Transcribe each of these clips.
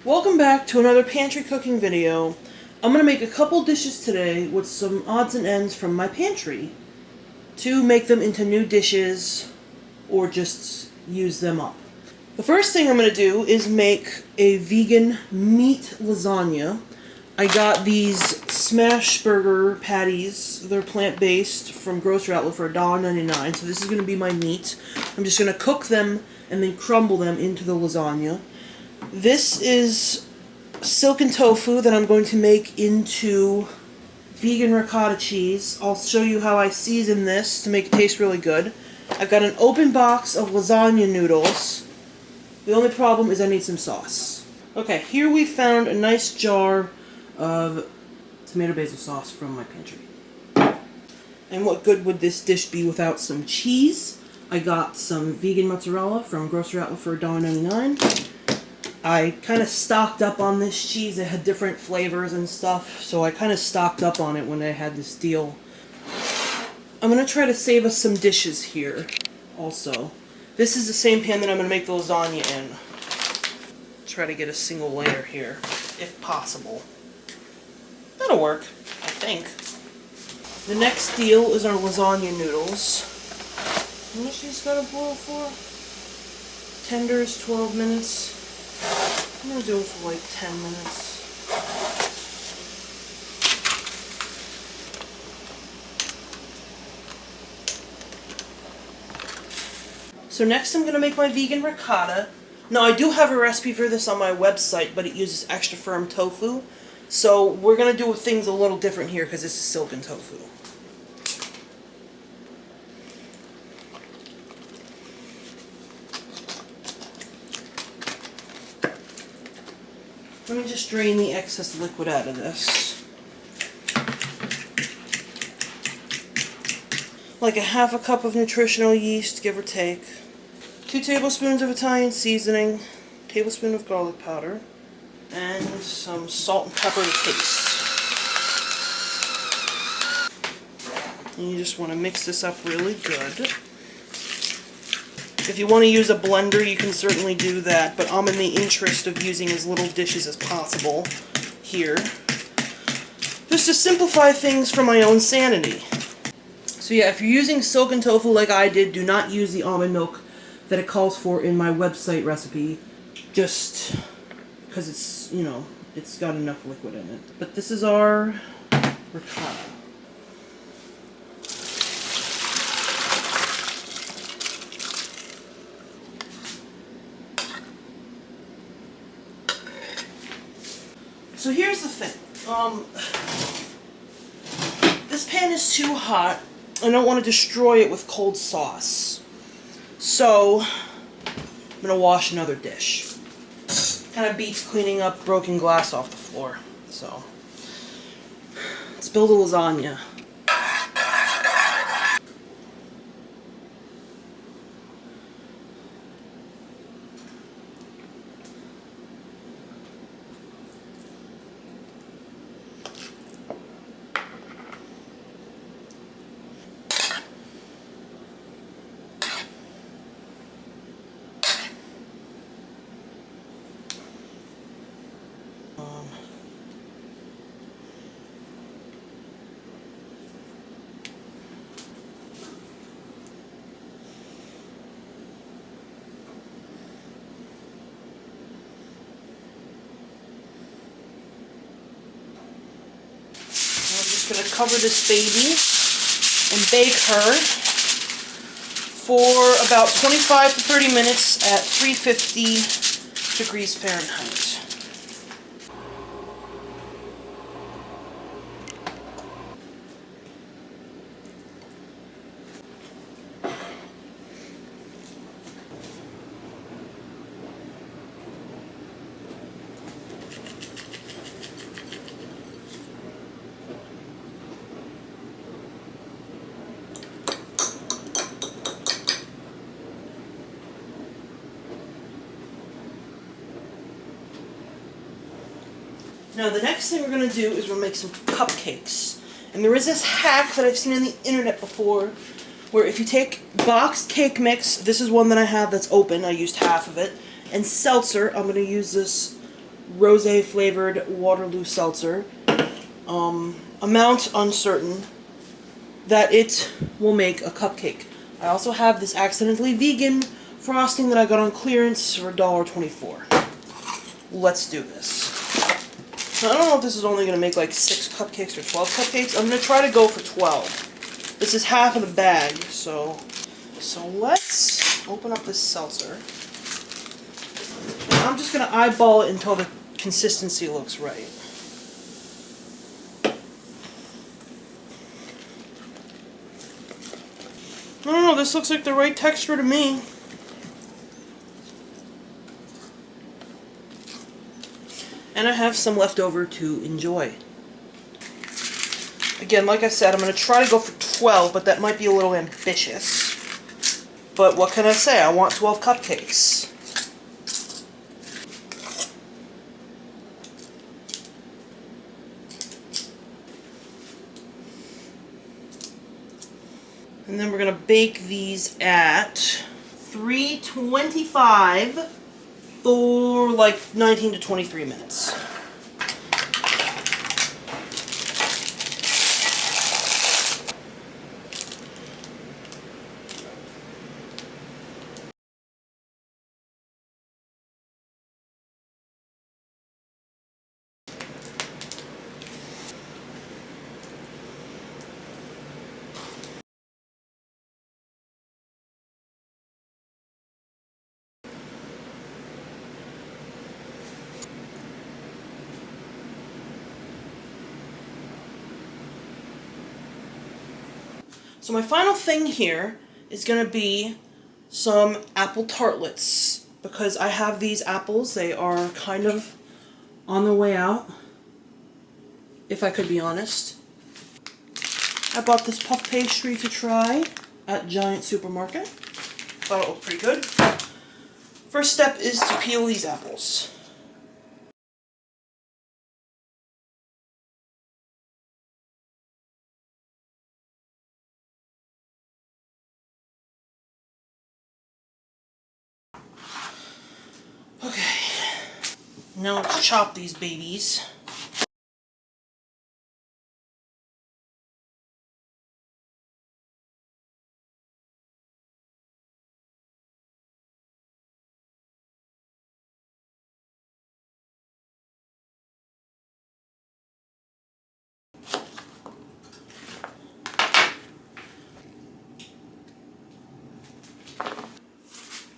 Welcome back to another pantry cooking video. I'm going to make a couple dishes today with some odds and ends from my pantry to make them into new dishes or just use them up. The first thing I'm going to do is make a vegan meat lasagna. I got these smash burger patties. They're plant-based from Grocery Outlet for $1.99. So this is going to be my meat. I'm just going to cook them and then crumble them into the lasagna. This is silken tofu that I'm going to make into vegan ricotta cheese. I'll show you how I season this to make it taste really good. I've got an open box of lasagna noodles. The only problem is I need some sauce. Okay, here we found a nice jar of tomato basil sauce from my pantry. And what good would this dish be without some cheese? I got some vegan mozzarella from Grocery Outlet for $1.99. I kind of stocked up on this cheese. It had different flavors and stuff, so I kind of stocked up on it when I had this deal. I'm going to try to save us some dishes here also. This is the same pan that I'm going to make the lasagna in. Try to get a single layer here, if possible. That'll work, I think. The next deal is our lasagna noodles. How much these gotta boil for? Tenders, 12 minutes. I'm going to do it for like 10 minutes. So next I'm going to make my vegan ricotta. Now I do have a recipe for this on my website, but it uses extra firm tofu. So we're going to do things a little different here because this is silken tofu. Let me just drain the excess liquid out of this. Like a half a cup of nutritional yeast, give or take. 2 tablespoons of Italian seasoning, tablespoon of garlic powder, and some salt and pepper to taste. And you just want to mix this up really good. If you want to use a blender, you can certainly do that, but I'm in the interest of using as little dishes as possible here, just to simplify things for my own sanity. So yeah, if you're using silken tofu like I did, do not use the almond milk that it calls for in my website recipe, just because it's, you know, it's got enough liquid in it. But this is our ricotta. So here's the thing, this pan is too hot. I don't want to destroy it with cold sauce. So, I'm going to wash another dish. Kind of beats cleaning up broken glass off the floor. So, let's build a lasagna. I'm just going to cover this baby and bake her for about 25 to 30 minutes at 350 degrees Fahrenheit. Now the next thing we're going to do is we'll make some cupcakes. And there is this hack that I've seen on the internet before, where if you take boxed cake mix, this is one that I have that's open, I used half of it, and seltzer, I'm going to use this rosé flavored Waterloo seltzer. Amount uncertain, that it will make a cupcake. I also have this accidentally vegan frosting that I got on clearance for $1.24. Let's do this. So I don't know if this is only going to make like 6 cupcakes or 12 cupcakes. I'm going to try to go for 12. This is half of the bag, so let's open up this seltzer. And I'm just going to eyeball it until the consistency looks right. I don't know, this looks like the right texture to me. And I have some left over to enjoy. Again, like I said, I'm going to try to go for 12, but that might be a little ambitious. But what can I say? I want 12 cupcakes. And then we're going to bake these at 325 for like 19 to 23 minutes. So my final thing here is going to be some apple tartlets, because I have these apples. They are kind of on their way out, if I could be honest. I bought this puff pastry to try at Giant Supermarket. Thought it looked pretty good. First step is to peel these apples. Okay, now let's chop these babies.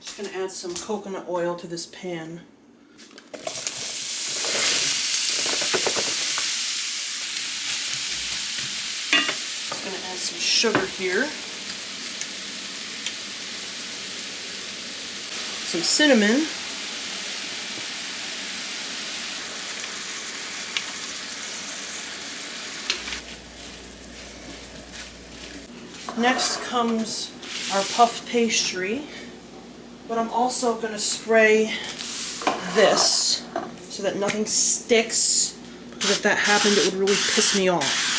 Just gonna add some coconut oil to this pan. Just gonna add some sugar here. Some cinnamon. Next comes our puff pastry, but I'm also going to spray this so that nothing sticks, because if that happened it would really piss me off.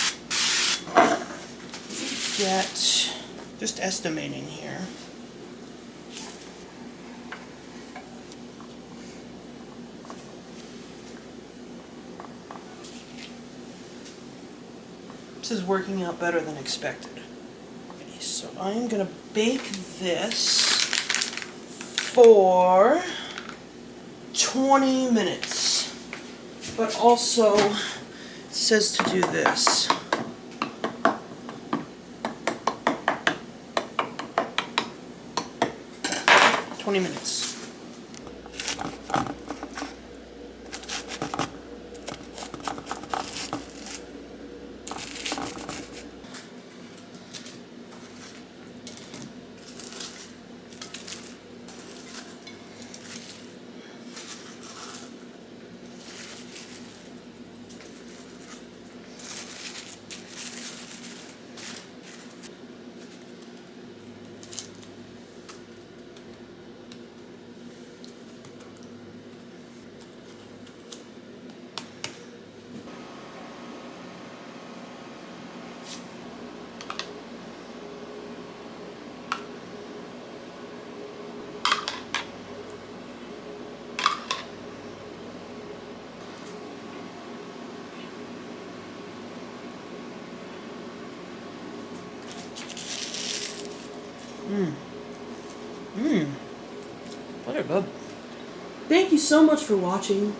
Just estimating here. This is working out better than expected. Okay, so I'm going to bake this for 20 minutes. But also, it says to do this. 20 minutes. bub. Thank you so much for watching.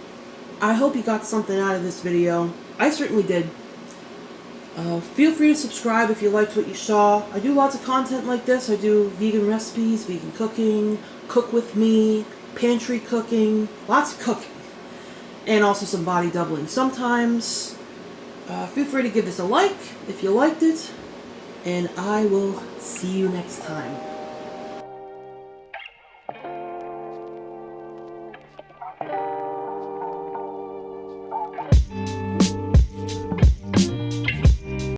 I hope you got something out of this video. I certainly did. Feel free to subscribe if you liked what you saw. I do lots of content like this. I do vegan recipes, vegan cooking, cook with me, pantry cooking, lots of cooking. And also some body doubling sometimes. Feel free to give this a like if you liked it. And I will see you next time.